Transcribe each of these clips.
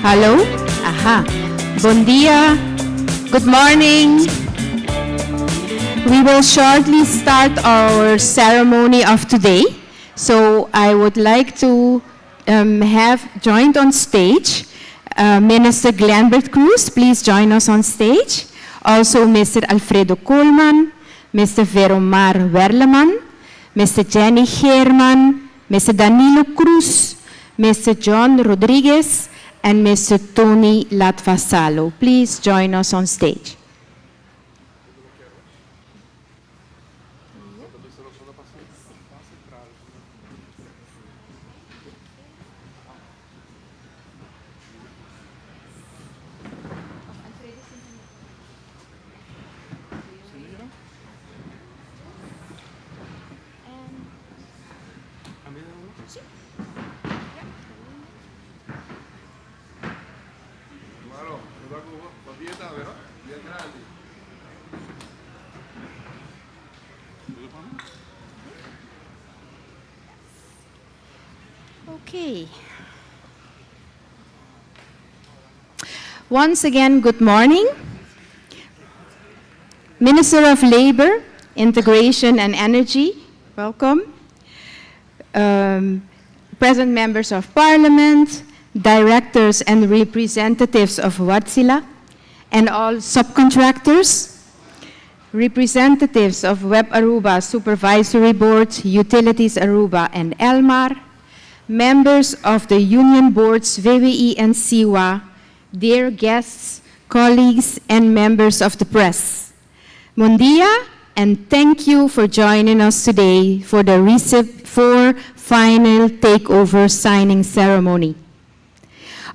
Hello? Aha. Bon dia. Good morning. We will shortly start our ceremony of today. So I would like to have joined on stage Minister Glenbert Cruz. Please join us on stage. Also Mr. Alfredo Coleman, Mr. Veromar Werleman, Mr. Jenny Herman, Mr. Danilo Cruz, Mr. John Rodriguez, and Mr. Tony Latvasalo. Please join us on stage. Okay. Once again, good morning. Minister of Labor, Integration and Energy, welcome. Present members of Parliament, directors and representatives of Wärtsilä, and all subcontractors, representatives of Web Aruba Supervisory Board, Utilities Aruba and Elmar, members of the union boards VWE and SIWA, dear guests, colleagues, and members of the press. Bon dia, and thank you for joining us today for the RECIP 4 final takeover signing ceremony.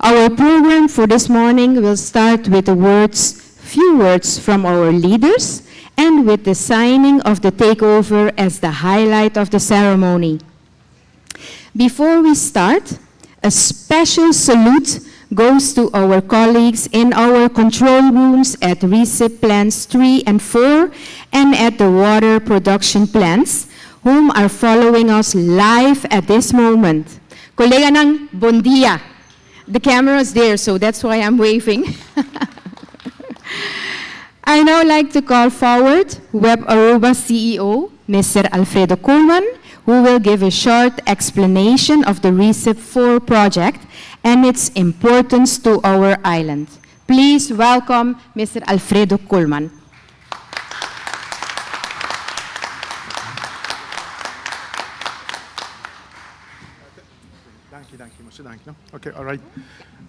Our program for this morning will start with few words from our leaders, and with the signing of the takeover as the highlight of the ceremony. Before we start, a special salute goes to our colleagues in our control rooms at RECIP plants 3 and 4 and at the water production plants, whom are following us live at this moment. Kolega ng bon dia. The camera's there, so that's why I'm waving. I now like to call forward Web Aruba CEO, Mr. Alfredo Coleman, who will give a short explanation of the RECIP 4 project and its importance to our island. Please welcome Mr. Alfredo Coleman. Thank you. Okay, all right.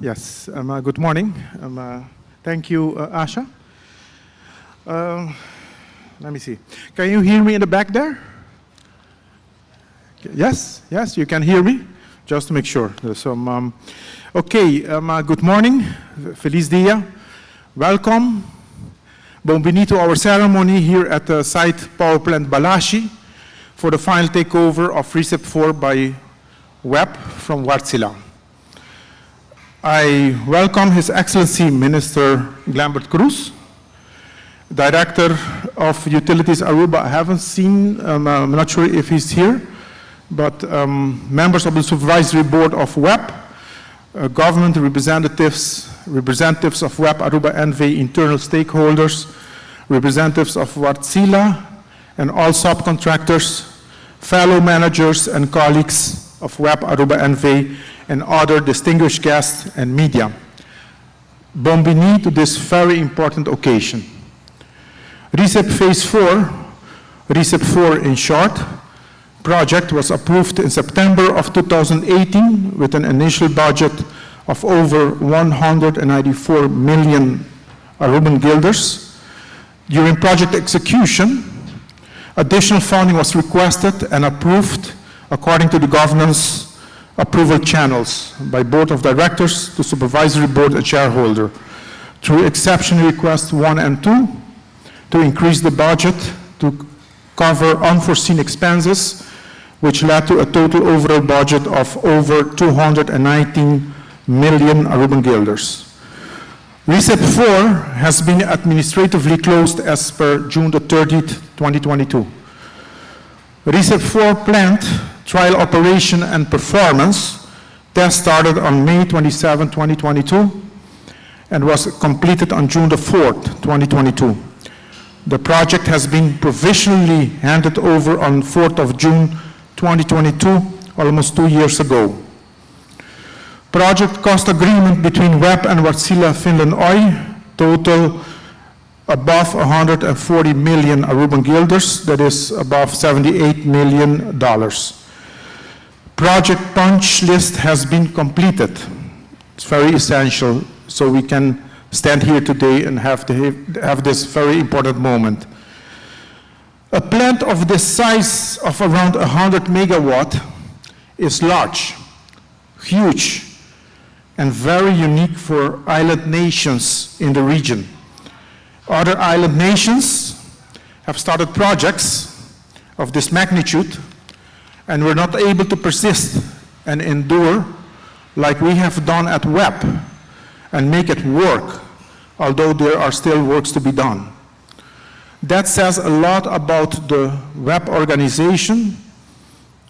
Yes, good morning. Thank you, Asha. Let me see. Can you hear me in the back there? Yes, you can hear me, just to make sure. Good morning, feliz dia, welcome. Bienvenido to our ceremony here at the site power plant Balashi for the final takeover of RECIP 4 by WEP from Wärtsilä. I welcome His Excellency Minister Glenbert Cruz, Director of Utilities Aruba. I haven't seen, I'm not sure if he's here, but members of the Supervisory Board of WEP, government representatives of WEP Aruba NV internal stakeholders, representatives of Wärtsilä, and all subcontractors, fellow managers and colleagues of WEP Aruba NV, and other distinguished guests and media. Bienvenue to this very important occasion. RECIP Phase 4, RECIP 4 in short, project was approved in September of 2018 with an initial budget of over 194 million Aruban guilders. During project execution, additional funding was requested and approved according to the governance approval channels by Board of Directors to Supervisory Board and shareholder through exception request 1 and 2 to increase the budget to cover unforeseen expenses, which led to a total overall budget of over 219 million Aruban guilders. RECIP 4 has been administratively closed as per June the 30th, 2022. RECIP 4 plant trial operation and performance Test started on May 27, 2022, and was completed on June the 4th, 2022. The project has been provisionally handed over on 4th of June, 2022, almost 2 years ago. Project cost agreement between WEP and Wärtsilä Finland Oy total above 140 million Aruban guilders, that is above $78 million. Project punch list has been completed. It's very essential so we can stand here today and have this very important moment. A plant of this size of around 100 megawatt is large, huge, and very unique for island nations in the region. Other island nations have started projects of this magnitude and were not able to persist and endure like we have done at WEP and make it work, although there are still works to be done. That says a lot about the WEP organization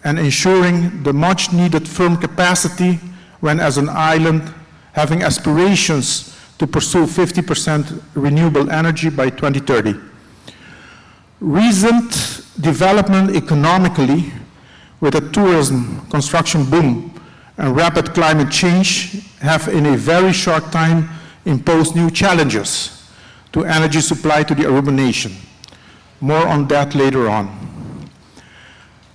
and ensuring the much needed firm capacity when as an island having aspirations to pursue 50% renewable energy by 2030. Recent development economically with a tourism construction boom and rapid climate change have in a very short time imposed new challenges to energy supply to the Aruban nation. More on that later on.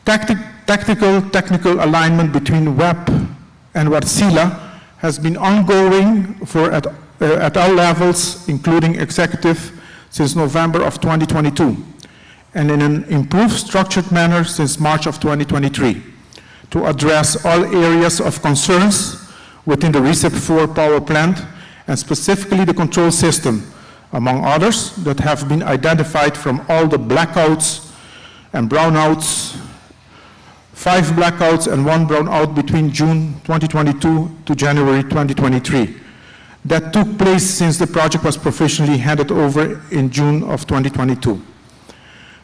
Technical alignment between WEP and Wärtsilä has been ongoing at all levels, including executive, since November of 2022, and in an improved structured manner since March of 2023, to address all areas of concerns within the RECIP 4 power plant, and specifically the control system, among others, that have been identified from all the blackouts and brownouts, 5 blackouts and 1 brownout between June 2022 to January 2023. That took place since the project was professionally handed over in June of 2022.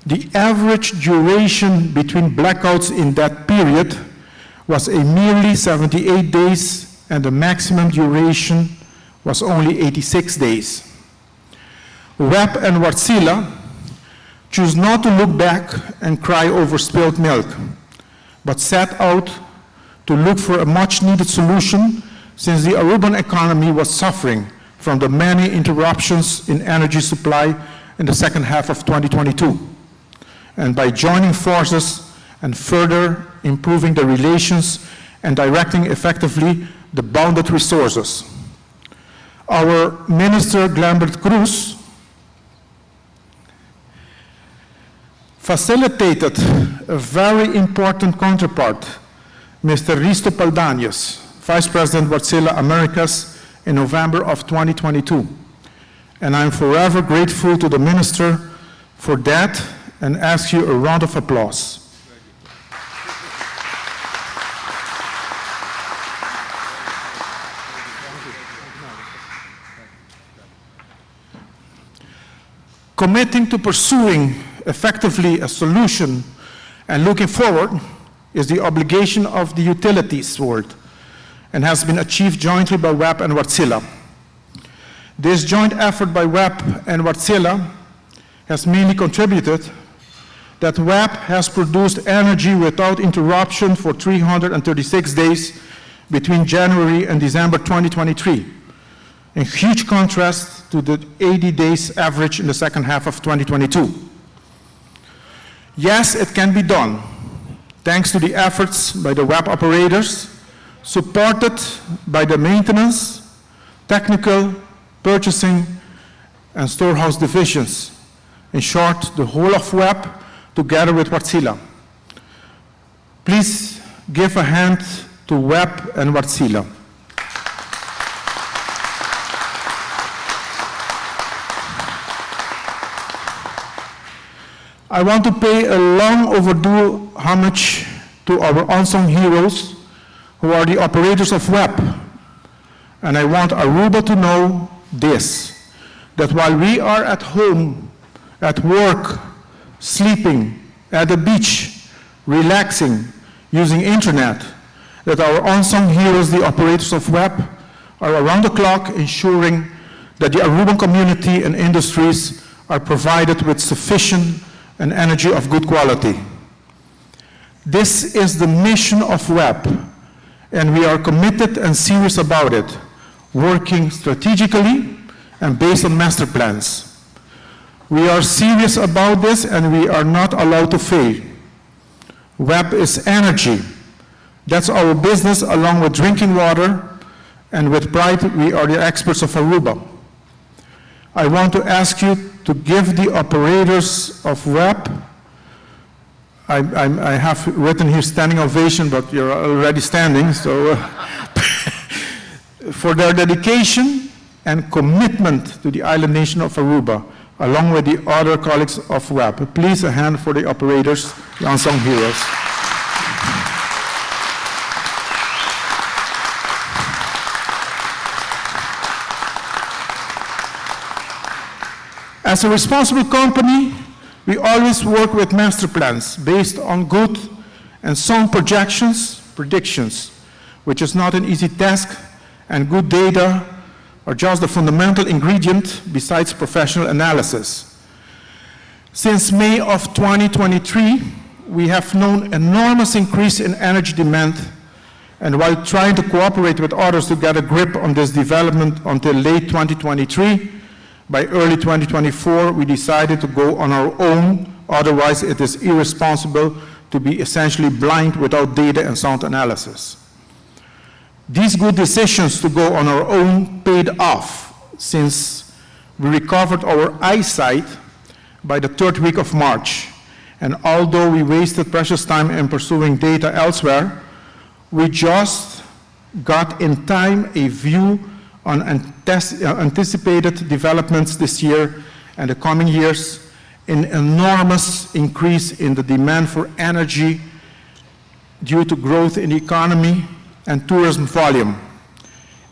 The average duration between blackouts in that period was a merely 78 days, and the maximum duration was only 86 days. WEP and Wärtsilä choose not to look back and cry over spilled milk, but set out to look for a much-needed solution since the Aruban economy was suffering from the many interruptions in energy supply in the second half of 2022. And by joining forces and further improving the relations and directing effectively the bounded resources. Our Minister Glambert Cruz facilitated a very important counterpart, Mr. Risto Paldañez, Vice President Wärtsilä Americas, in November of 2022. And I'm forever grateful to the Minister for that and ask you a round of applause. Committing to pursuing effectively a solution and looking forward is the obligation of the utilities world and has been achieved jointly by WEP and Wärtsilä. This joint effort by WEP and Wärtsilä has mainly contributed that WEP has produced energy without interruption for 336 days between January and December 2023, in huge contrast to the 80 days average in the second half of 2022. Yes, it can be done, thanks to the efforts by the WEP operators, supported by the maintenance, technical, purchasing, and storehouse divisions. In short, the whole of WEP together with Wärtsilä. Please give a hand to WEP and Wärtsilä. I want to pay a long overdue homage to our unsung heroes who are the operators of WEP. And I want Aruba to know this, that while we are at home, at work, sleeping, at the beach, relaxing, using internet, that our unsung heroes, the operators of WEP, are around the clock ensuring that the Aruban community and industries are provided with sufficient and energy of good quality. This is the mission of WEP, and we are committed and serious about it, working strategically and based on master plans. We are serious about this, and we are not allowed to fail. WEP is energy. That's our business, along with drinking water, and with pride, we are the experts of Aruba. I want to ask you to give the operators of WEP, I have written here standing ovation, but you're already standing, so for their dedication and commitment to the island nation of Aruba, along with the other colleagues of WEP. Please, a hand for the operators, the unsung heroes. As a responsible company, we always work with master plans based on good and sound predictions, which is not an easy task, and good data are just the fundamental ingredient besides professional analysis. Since May of 2023, we have known enormous increase in energy demand, and while trying to cooperate with others to get a grip on this development until late 2023, by early 2024, we decided to go on our own, otherwise it is irresponsible to be essentially blind without data and sound analysis. These good decisions to go on our own paid off since we recovered our eyesight by the 3rd week of March. And although we wasted precious time in pursuing data elsewhere, we just got in time a view on anticipated developments this year and the coming years, an enormous increase in the demand for energy due to growth in the economy and tourism volume,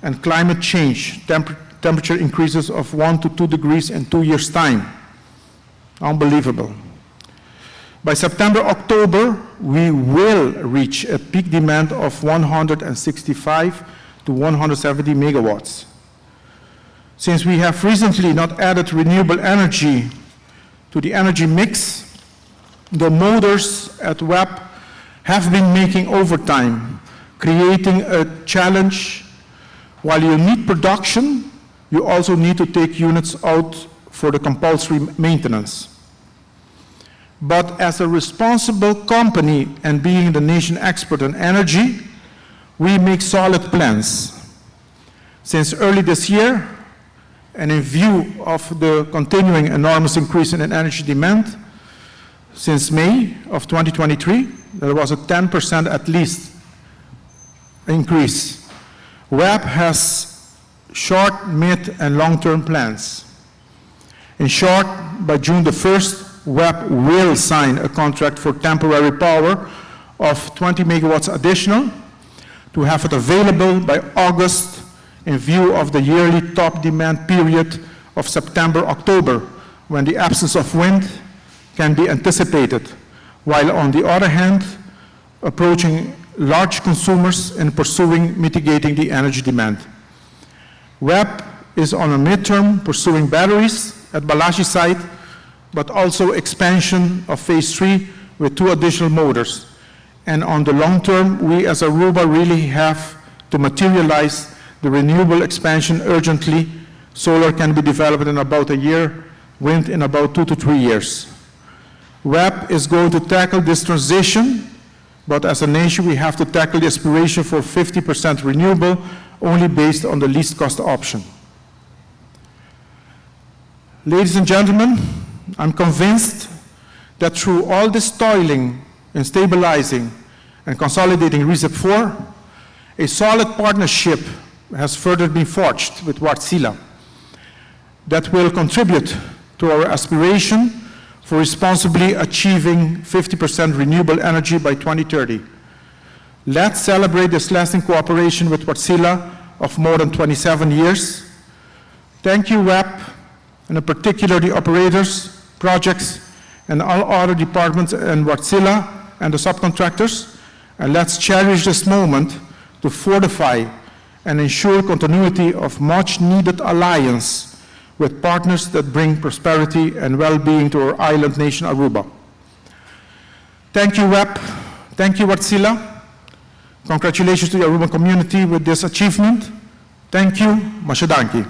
and climate change, temperature increases of 1 to 2 degrees in 2 years' time. Unbelievable. By September, October, we will reach a peak demand of 165 to 170 megawatts. Since we have recently not added renewable energy to the energy mix, the motors at WEP have been making overtime, creating a challenge. While you need production, you also need to take units out for the compulsory maintenance. But as a responsible company and being the nation expert in energy, we make solid plans. Since early this year, and in view of the continuing enormous increase in energy demand, since May of 2023, there was a 10% at least increase. WEP has short, mid, and long-term plans. In short, by June the 1st, WEP will sign a contract for temporary power of 20 megawatts additional to have it available by August in view of the yearly top demand period of September, October, when the absence of wind can be anticipated, while on the other hand, approaching large consumers and pursuing mitigating the energy demand. WEP is on a midterm pursuing batteries at Balashi site, but also expansion of phase 3 with 2 additional motors. And on the long term, we as Aruba really have to materialize the renewable expansion urgently. Solar can be developed in about a year, wind in about 2 to 3 years. WEP is going to tackle this transition, but as a nation we have to tackle the aspiration for 50% renewable only based on the least cost option. Ladies and gentlemen, I'm convinced that through all this toiling in stabilizing and consolidating RECIP 4, a solid partnership has further been forged with Wärtsilä that will contribute to our aspiration for responsibly achieving 50% renewable energy by 2030. Let's celebrate this lasting cooperation with Wärtsilä of more than 27 years. Thank you, WEP, and in particular the operators, projects, and all other departments in Wärtsilä and the subcontractors. And let's cherish this moment to fortify and ensure continuity of much-needed alliance with partners that bring prosperity and well-being to our island nation, Aruba. Thank you, WEP. Thank you, Wärtsilä. Congratulations to the Aruban community with this achievement. Thank you. Mashadanki.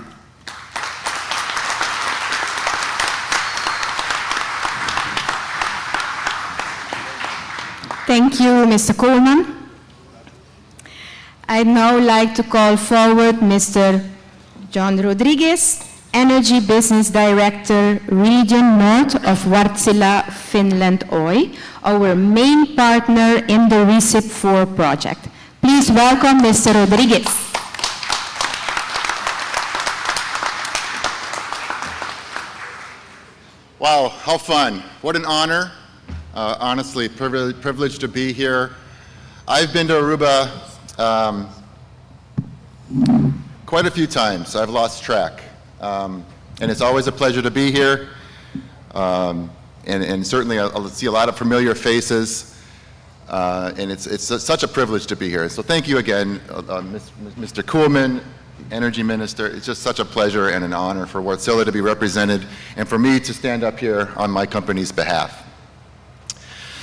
Thank you, Mr. Coleman. I'd now like to call forward Mr. John Rodriguez, Energy Business Director, Region North of Wärtsilä, Finland Oy, our main partner in the RECIP 4 project. Please welcome Mr. Rodriguez. Wow, how fun. What an honor. Honestly, privileged to be here. I've been to Aruba quite a few times. I've lost track. And it's always a pleasure to be here. And certainly I'll see a lot of familiar faces. And it's such a privilege to be here. So thank you again, Mr. Kuhlman, Energy Minister. It's just such a pleasure and an honor for Wärtsilä to be represented and for me to stand up here on my company's behalf.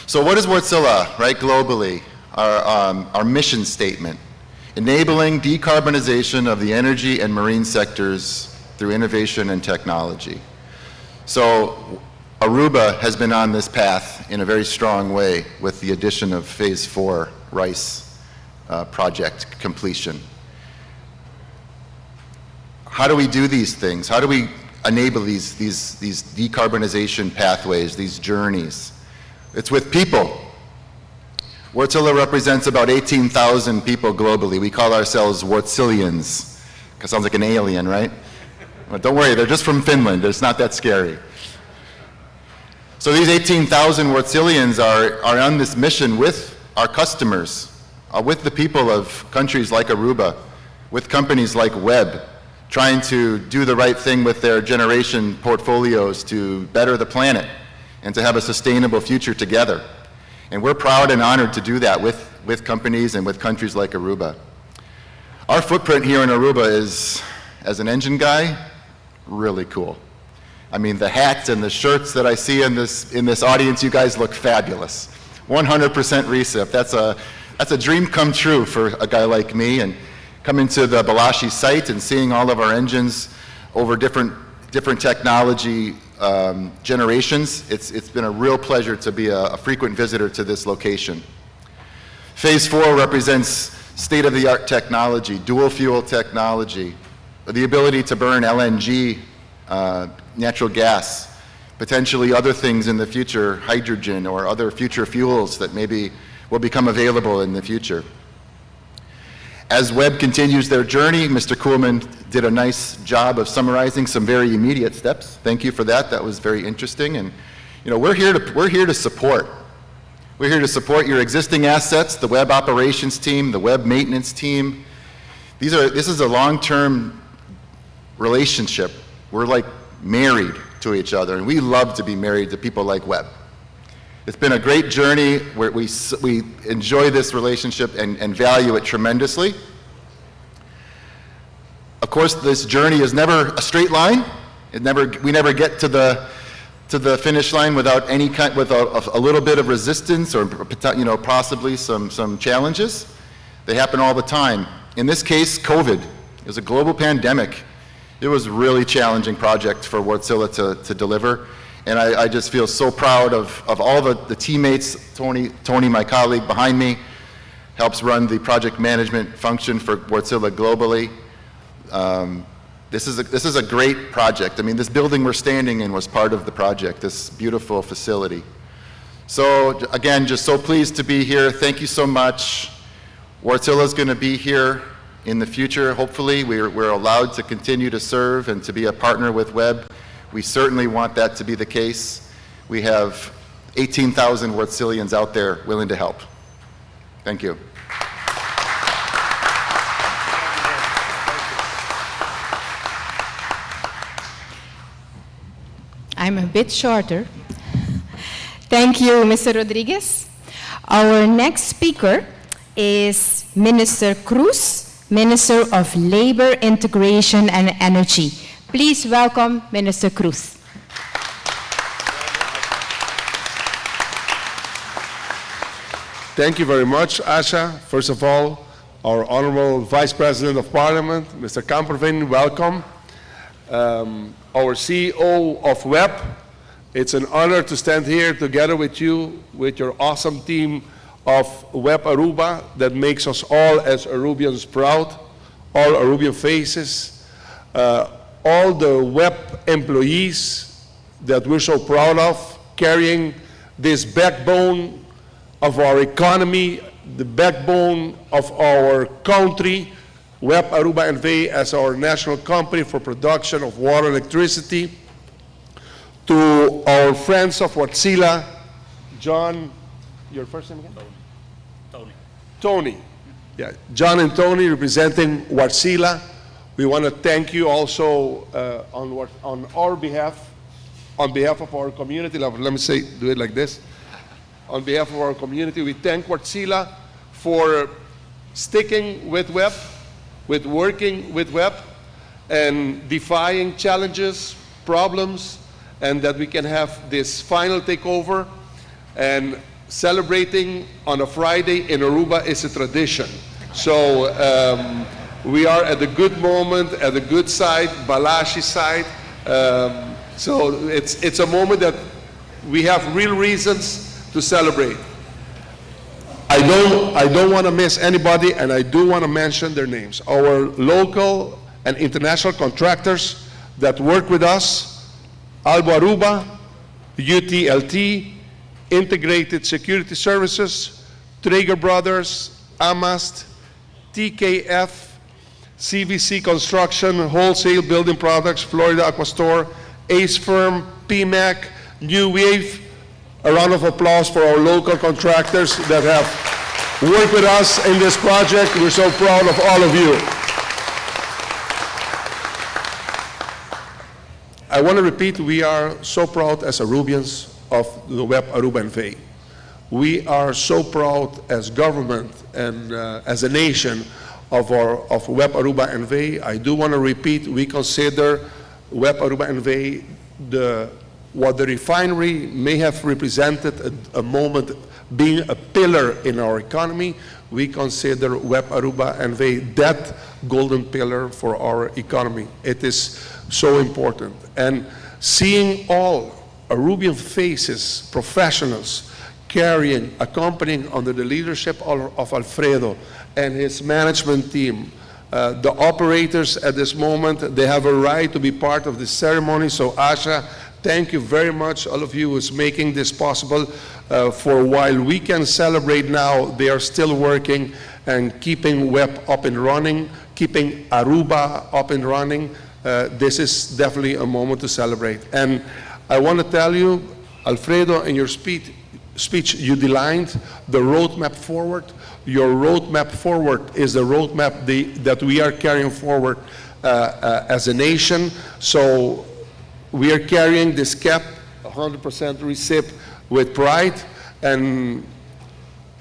So what is Wärtsilä, right, globally? Our mission statement, enabling decarbonization of the energy and marine sectors through innovation and technology. So Aruba has been on this path in a very strong way with the addition of Phase 4 RICE project completion. How do we do these things? How do we enable these decarbonization pathways, these journeys? It's with people. Wärtsilä represents about 18,000 people globally. We call ourselves Wärtsilians. That sounds like an alien, right? But don't worry, they're just from Finland. It's not that scary. So these 18,000 Wärtsilians are on this mission with our customers, with the people of countries like Aruba, with companies like Webb, trying to do the right thing with their generation portfolios to better the planet and to have a sustainable future together. And we're proud and honored to do that with companies and with countries like Aruba. Our footprint here in Aruba is, as an engine guy, really cool. I mean, the hats and the shirts that I see in this audience, you guys look fabulous. 100% RECIP. That's a dream come true for a guy like me. And coming to the Balashi site and seeing all of our engines over different technology generations, it's been a real pleasure to be a frequent visitor to this location. Phase 4 represents state-of-the-art technology, dual fuel technology, the ability to burn LNG, natural gas, potentially other things in the future, hydrogen or other future fuels that maybe will become available in the future. As Webb continues their journey, Mr. Kuhlman did a nice job of summarizing some very immediate steps. Thank you for that. That was very interesting. And we're here to support. We're here to support your existing assets, the Webb operations team, the Webb maintenance team. This is a long-term relationship. We're like married to each other, and we love to be married to people like Webb. It's been a great journey where we enjoy this relationship and value it tremendously. Of course, this journey is never a straight line. We never get to the finish line without a little bit of resistance or possibly some challenges. They happen all the time. In this case, COVID. It was a global pandemic. It was a really challenging project for Wärtsilä to deliver. And I just feel so proud of all the teammates. Tony, my colleague behind me, helps run the project management function for Wärtsilä globally. This is a great project. I mean, this building we're standing in was part of the project, this beautiful facility. So again, just so pleased to be here. Thank you so much. Wärtsilä is going to be here in the future. Hopefully, we're allowed to continue to serve and to be a partner with Webb. We certainly want that to be the case. We have 18,000 Wärtsilians out there willing to help. Thank you. I'm a bit shorter. Thank you, Mr. Rodriguez. Our next speaker is Minister Cruz, Minister of Labor, Integration and Energy. Please welcome Minister Cruz. Thank you very much, Asha. First of all, our Honorable Vice President of Parliament, Mr. Kamperveen, welcome. Our CEO of WEP, it's an honor to stand here together with you, with your awesome team of WEP Aruba that makes us all as Arubians proud, all Arubian faces, all the WEP employees that we're so proud of, carrying this backbone of our economy, the backbone of our country, WEP Aruba N.V. as our national company for production of water and electricity, to our friends of Wärtsilä, John, your first name again? Tony. Yeah, John and Tony representing Wärtsilä. We want to thank you also on our behalf, on behalf of our community. Let me say, do it like this. On behalf of our community, we thank Wärtsilä for sticking with WEP, with working with WEP, and defying challenges, problems, and that we can have this final takeover. And celebrating on a Friday in Aruba is a tradition. So we are at a good moment, at a good side, Balashi side. So it's a moment that we have real reasons to celebrate. I don't want to miss anybody, and I do want to mention their names. Our local and international contractors that work with us, Albo Aruba, UTLT, Integrated Security Services, Traeger Brothers, AMAST, TKF, CVC Construction, Wholesale Building Products, Florida Aquastore, Ace Firm, PMAC, New Wave. A round of applause for our local contractors that have worked with us in this project. We're so proud of all of you. I want to repeat, we are so proud as Arubians of the WEP Aruba N.V. We are so proud as government and as a nation of WEP Aruba N.V. I do want to repeat, we consider WEP Aruba N.V. what the refinery may have represented a moment being a pillar in our economy. We consider WEP Aruba N.V. that golden pillar for our economy. It is so important. And seeing all Arubian faces, professionals, carrying, accompanying under the leadership of Alfredo and his management team, the operators at this moment, they have a right to be part of this ceremony. So Asha, thank you very much, all of you who's making this possible. For while we can celebrate now, they are still working and keeping WEP up and running, keeping Aruba up and running. This is definitely a moment to celebrate. And I want to tell you, Alfredo, in your speech, you delineed the roadmap forward. Your roadmap forward is the roadmap that we are carrying forward as a nation. So we are carrying this cap, 100% RECIP, with pride. And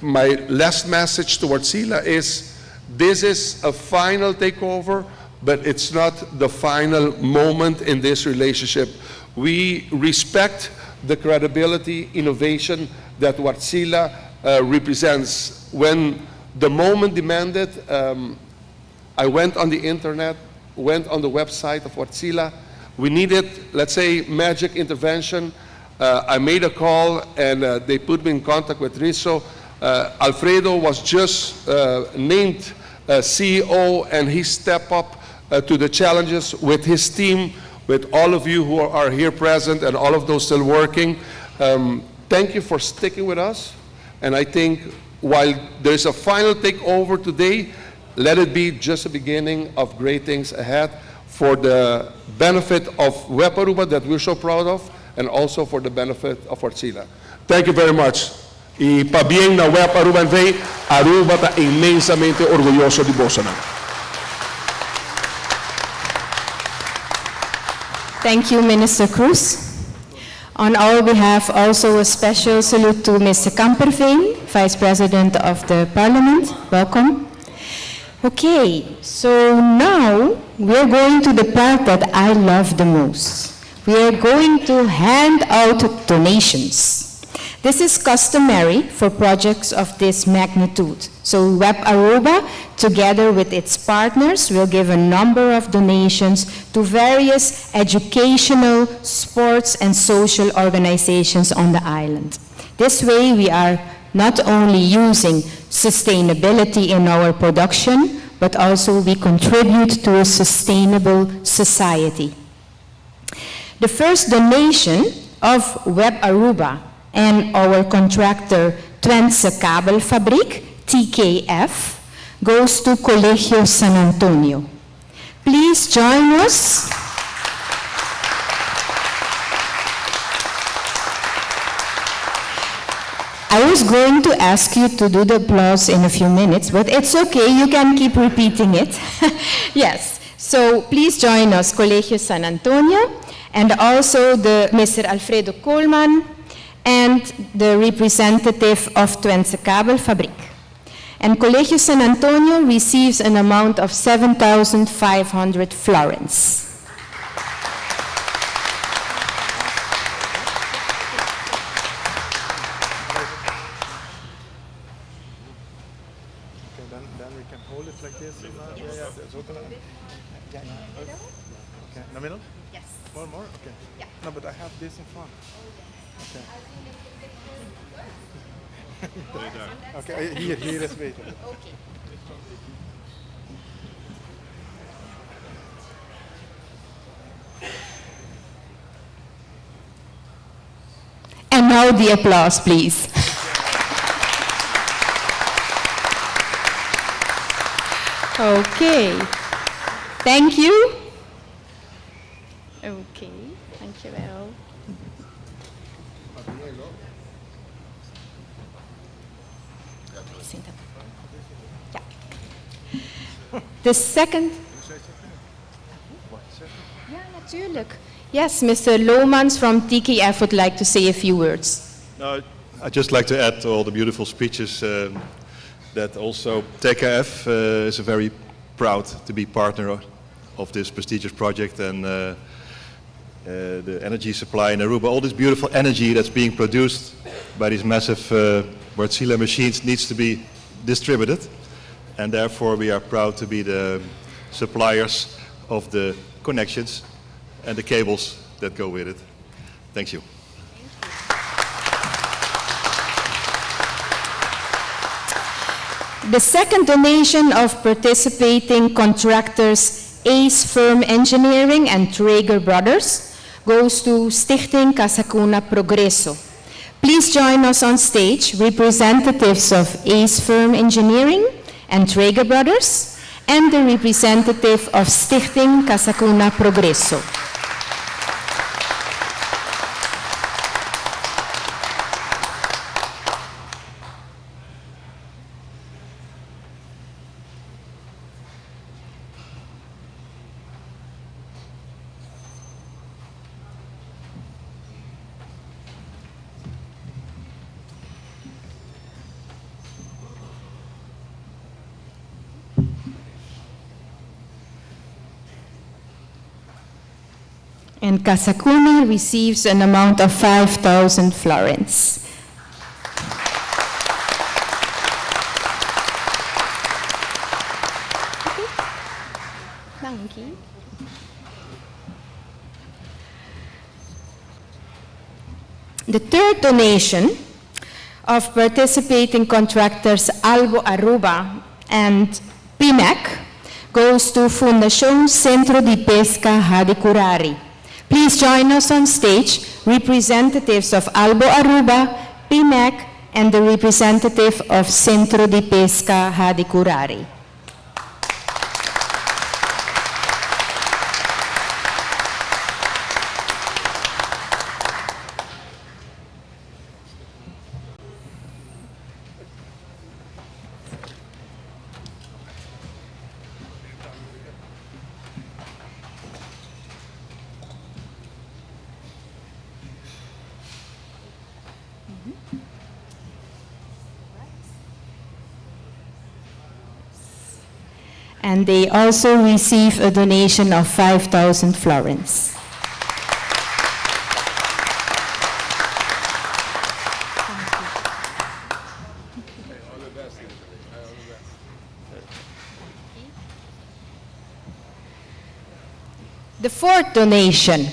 my last message to Wärtsilä is, this is a final takeover, but it's not the final moment in this relationship. We respect the credibility, innovation that Wärtsilä represents. When the moment demanded, I went on the internet, went on the website of Wärtsilä. We needed, let's say, magic intervention. I made a call and they put me in contact with Riso. Alfredo was just named CEO, and he stepped up to the challenges with his team, with all of you who are here present and all of those still working. Thank you for sticking with us. And I think while there's a final takeover today, let it be just the beginning of great things ahead for the benefit of WEP Aruba that we're so proud of, and also for the benefit of Wärtsilä. Thank you very much. Y pa bien na WEP Aruba N.V., Aruba está inmensamente orgulloso de vos. Thank you, Minister Cruz. On our behalf, also a special salute to Mr. Kamperveen, Vice President of the Parliament. Welcome. Okay, so now we're going to the part that I love the most. We are going to hand out donations. This is customary for projects of this magnitude. So Web Aruba, together with its partners, will give a number of donations to various educational, sports, and social organizations on the island. This way, we are not only using sustainability in our production, but also we contribute to a sustainable society. The first donation of Web Aruba and our contractor Twentse Kabelfabriek, TKF, goes to Colegio San Antonio. Please join us. I was going to ask you to do the applause in a few minutes, but it's okay, you can keep repeating it. Yes, so please join us, Colegio San Antonio, and also Mr. Alfredo Coleman, and the representative of Twentse Kabelfabriek. And Colegio San Antonio receives an amount of 7,500 florins. Then we can hold it like this. Okay, in the middle? Yes. One more? Okay. Yeah. No, but I have this in front. Okay. Okay, hier is beter. Okay. And now the applause, please. Okay. Thank you. Okay, dankjewel. Ja. The second. Ja, natuurlijk. Yes, Mr. Lomans from TKF would like to say a few words. No, I'd just like to add to all the beautiful speeches that also TKF is a very proud to be partner of this prestigious project, and the energy supply in Aruba, all this beautiful energy that's being produced by these massive Wärtsilä machines needs to be distributed, and therefore we are proud to be the suppliers of the connections and the cables that go with it. Thank you. The second donation of participating contractors Ace Firm Engineering and Traeger Brothers goes to Stichting Casacuna Progreso. Please join us on stage, representatives of Ace Firm Engineering and Traeger Brothers, and the representative of Stichting Casacuna Progreso. And Casacuna receives an amount of 5,000 florins. Okay. Thank you. The third donation of participating contractors Albo Aruba and PIMEC goes to Fundación Centro de Pesca Hadicurari. Please join us on stage, representatives of Albo Aruba, PIMEC, and the representative of Centro de Pesca Hadicurari. And they also receive a donation of 5,000 florins. The fourth donation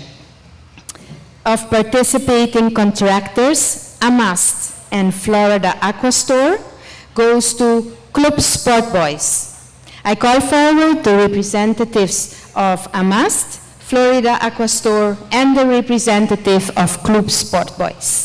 of participating contractors, Amast and Florida Aqua Store, goes to Club Sport Boys. I call forward the representatives of Amast, Florida Aqua Store, and the representative of Club Sport Boys.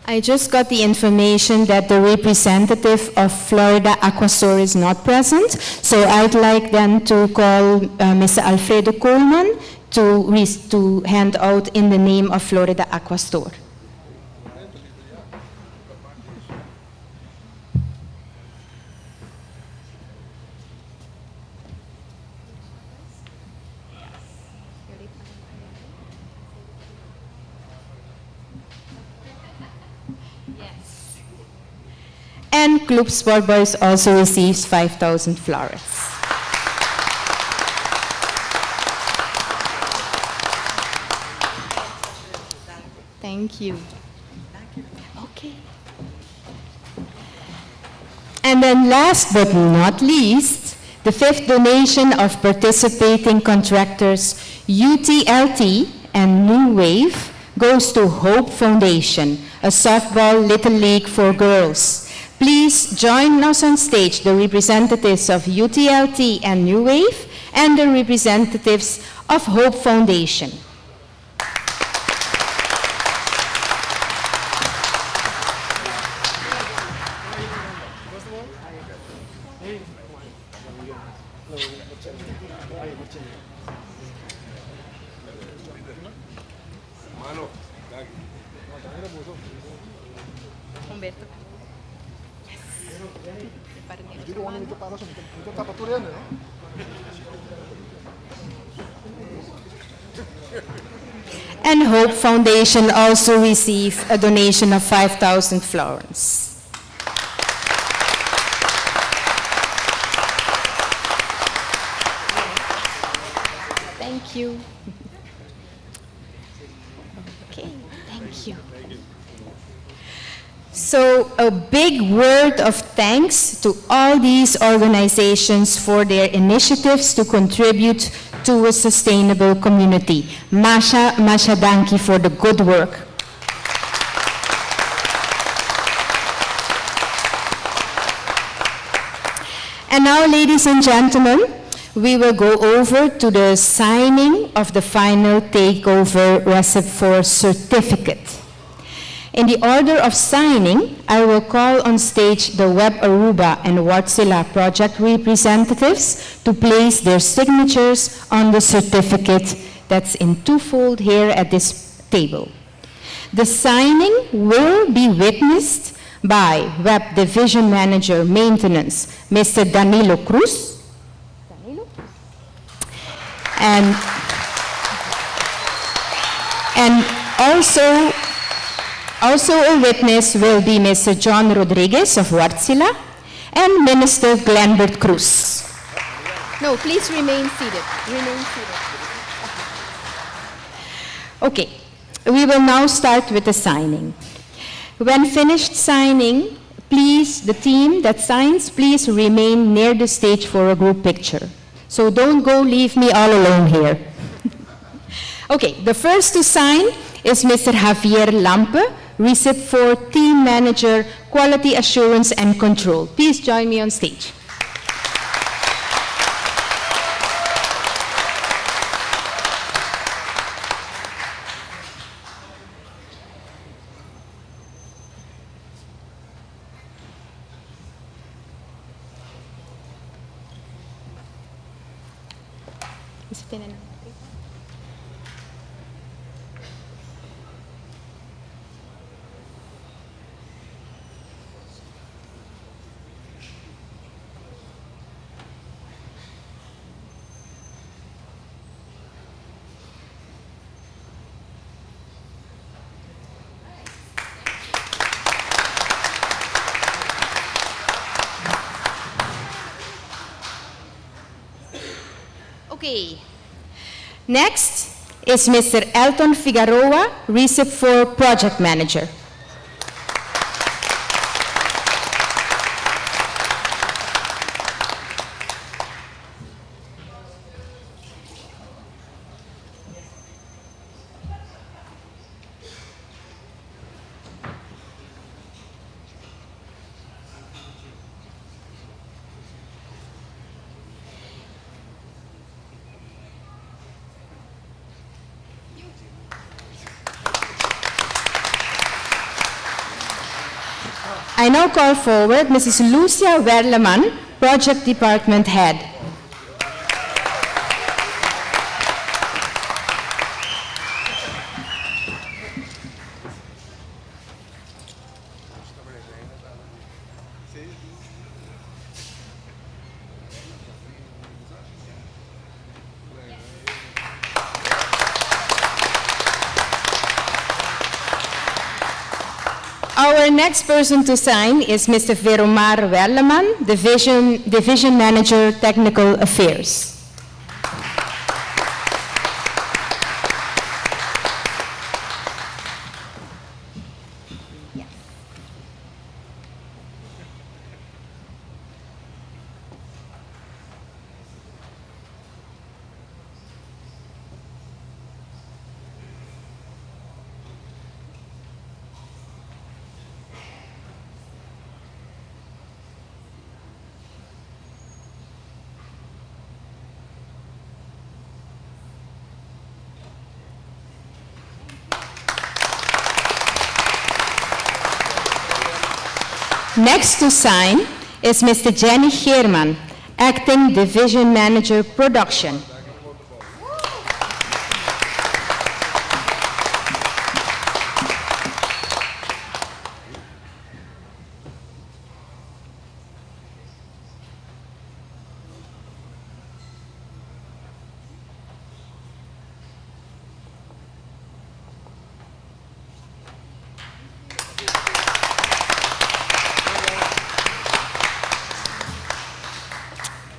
I just got the information that the representative of Florida Aqua Store is not present, so I'd like then to call Mr. Alfredo Coleman to hand out in the name of Florida Aqua Store. And Club Sport Boys also receives 5,000 florins. Thank you. Okay. And then last but not least, the fifth donation of participating contractors, UTLT and New Wave, goes to Hope Foundation, a softball little league for girls. Please join us on stage, the representatives of UTLT and New Wave, and the representatives of Hope Foundation. And Hope Foundation also received a donation of 5,000 florins. Thank you. Okay, thank you. So a big word of thanks to all these organizations for their initiatives to contribute to a sustainable community. Masha danki for the good work. And now, ladies and gentlemen, we will go over to the signing of the final takeover RECIP 4 certificate. In the order of signing, I will call on stage the Web Aruba and Wärtsilä project representatives to place their signatures on the certificate that's in twofold here at this table. The signing will be witnessed by Web Division Manager Maintenance, Mr. Danilo Cruz. And also a witness will be Mr. John Rodriguez of Wärtsilä and Minister Glenbert Cruz. No, please remain seated. Remain seated. Okay, we will now start with the signing. When finished signing, please, the team that signs, please remain near the stage for a group picture. So don't go leave me all alone here. Okay, the first to sign is Mr. Javier Lampe, RECIP 4 Team Manager, Quality Assurance and Control. Please join me on stage. Is it in an- Okay. Next is Mr. Elton Figueroa, RECIP 4 Project Manager. I now call forward Mrs. Lucia Werleman, Project Department Head. Our next person to sign is Mr. Veromar Werleman, Division Manager, Technical Affairs. Next to sign is Mr. Jenny Geerman, Acting Division Manager, Production.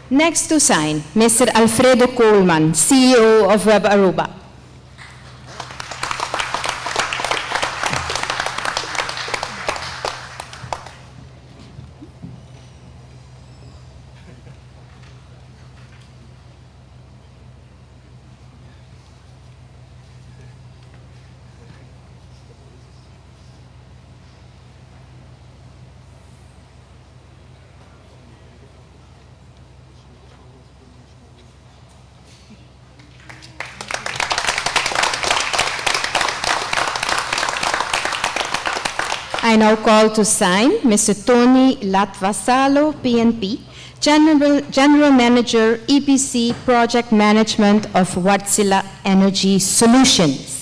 Next to sign, Mr. Alfredo Coleman, CEO of Web Aruba. I now call to sign Mr. Tony Latvasalo, PNP, General Manager, EPC Project Management of Wärtsilä Energy Solutions.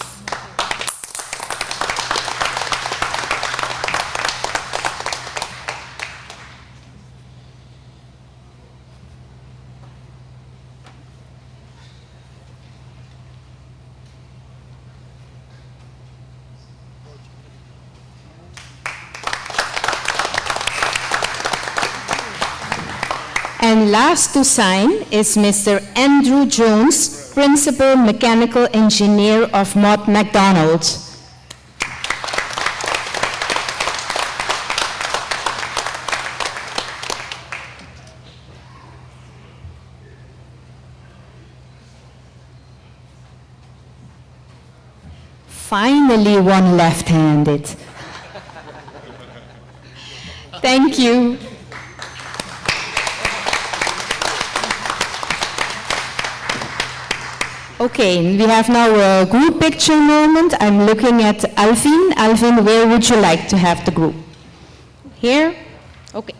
And last to sign is Mr. Andrew Jones, Principal Mechanical Engineer of Mott MacDonald. Finally, one left-handed. Thank you. Okay, we have now a group picture moment. I'm looking at Alvin. Alvin, where would you like to have the group? Here? Okay.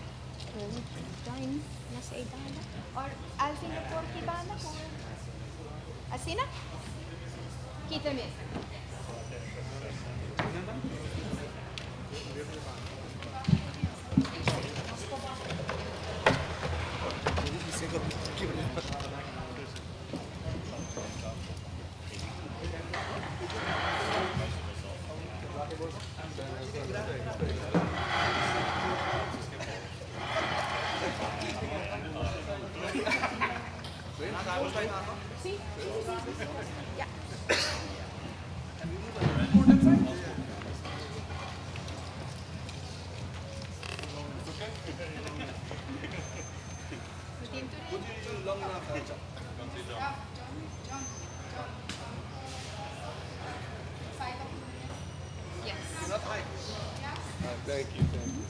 Thank you. Thank you.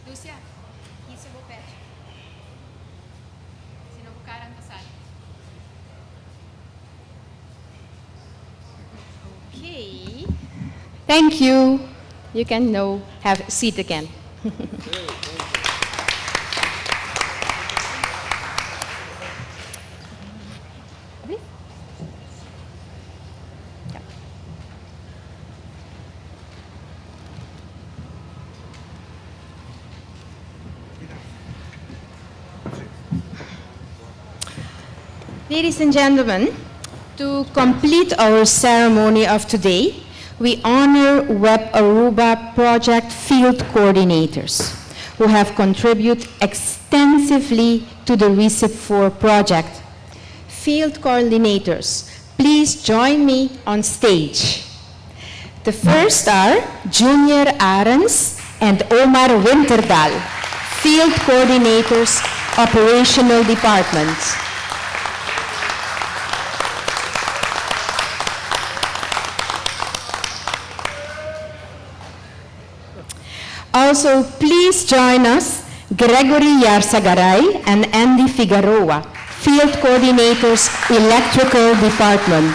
Lucia, isso eu vou perto. Senão o cara não passar. Okay. Thank you. You can now have a seat again. Ladies and gentlemen, to complete our ceremony of today, we honor Web Aruba project field coordinators who have contributed extensively to the RECIP 4 project. Field coordinators, please join me on stage. The first are Junior Arens and Omar Winterdal, field coordinators, operational department. Also, please join us, Gregory Yarsagaray and Andy Figueroa, field coordinators, electrical department.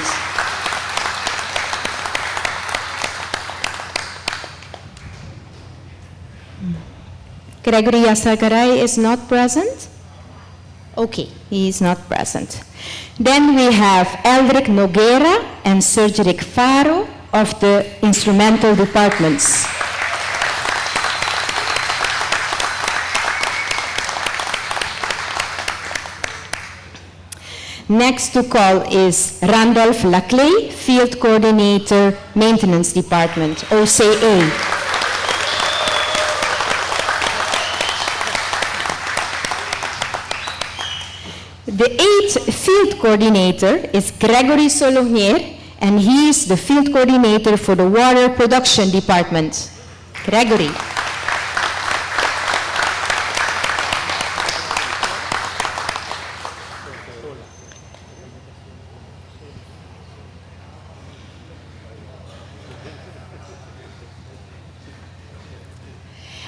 Gregory Yarsagaray is not present? Okay, he is not present. Then we have Eldrick Noguera and Sergeric Faro of the instrumental departments. Next to call is Randolph Laclay, Field Coordinator, Maintenance Department, OCA. The eighth Field Coordinator is Gregory Solonier, and he is the Field Coordinator for the Water Production Department. Gregory.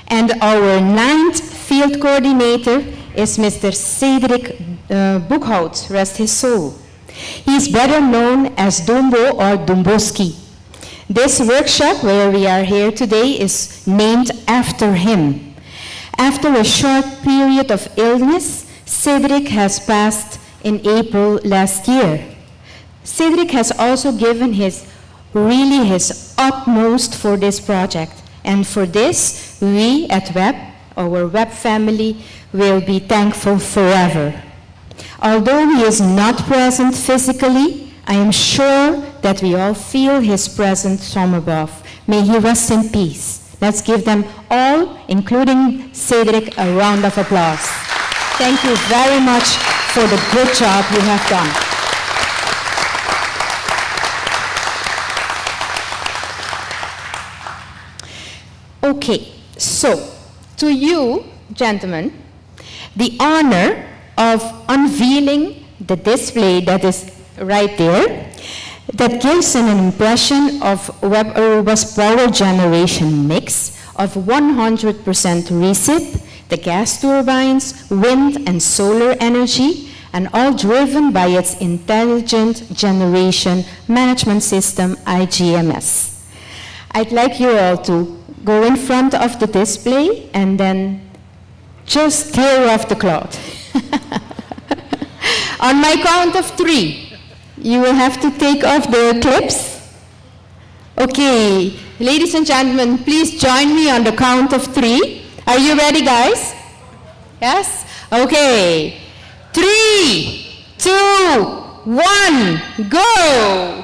And our ninth field coordinator is Mr. Cedric Boekhout, rest his soul. He is better known as Dumbo or Dumboski. This workshop where we are here today is named after him. After a short period of illness, Cedric has passed in April last year. Cedric has also given his utmost for this project. And for this, we at WEB, our WEB family, will be thankful forever. Although he is not present physically, I am sure that we all feel his presence from above. May he rest in peace. Let's give them all, including Cedric, a round of applause. Thank you very much for the good job you have done. Okay, so to you, gentlemen, the honor of unveiling the display that is right there, that gives an impression of Web Aruba's power generation mix of 100% RECIP, the gas turbines, wind and solar energy, and all driven by its Intelligent Generation Management System, IGMS. I'd like you all to go in front of the display and then just tear off the cloth. On my count of 3, you will have to take off the clips. Okay, ladies and gentlemen, please join me on the count of 3. Are you ready, guys? Yes? Okay. 3, 2, 1, go!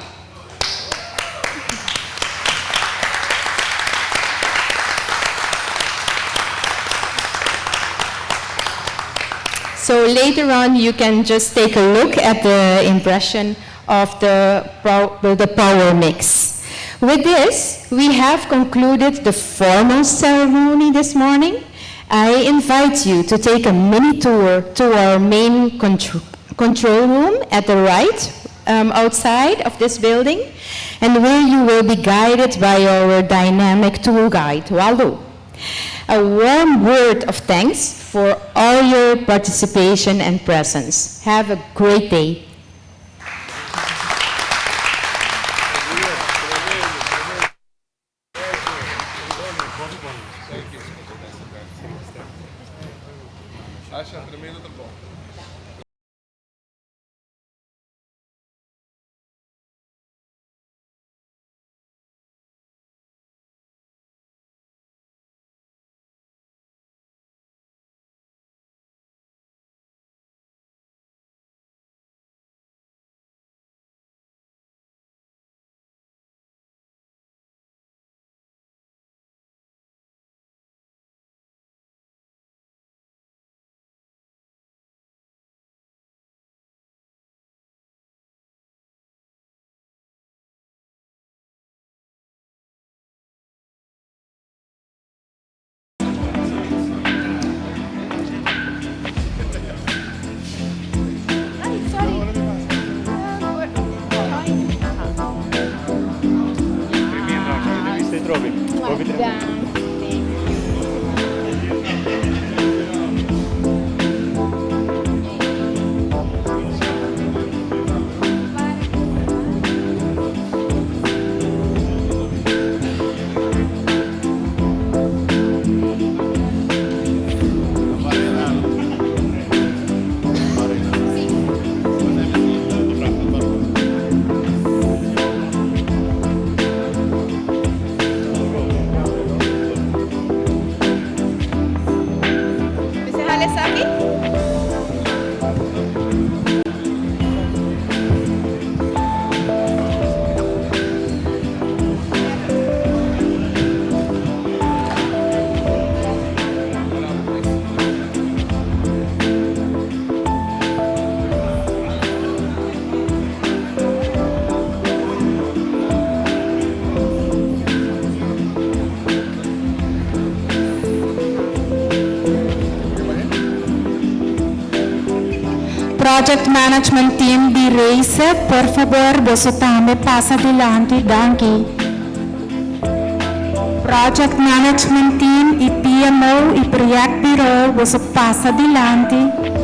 So later on, you can just take a look at the impression of the power mix. With this, we have concluded the formal ceremony this morning. I invite you to take a mini tour to our main control room at the right, outside of this building, and where you will be guided by our dynamic tour guide, Waldo. A warm word of thanks for all your participation and presence. Have a great day. Project Management Team di RECIP, por favor, bosotame passa adelante, danke. Project Management Team e PMO e Project Bureau, você passa adelante.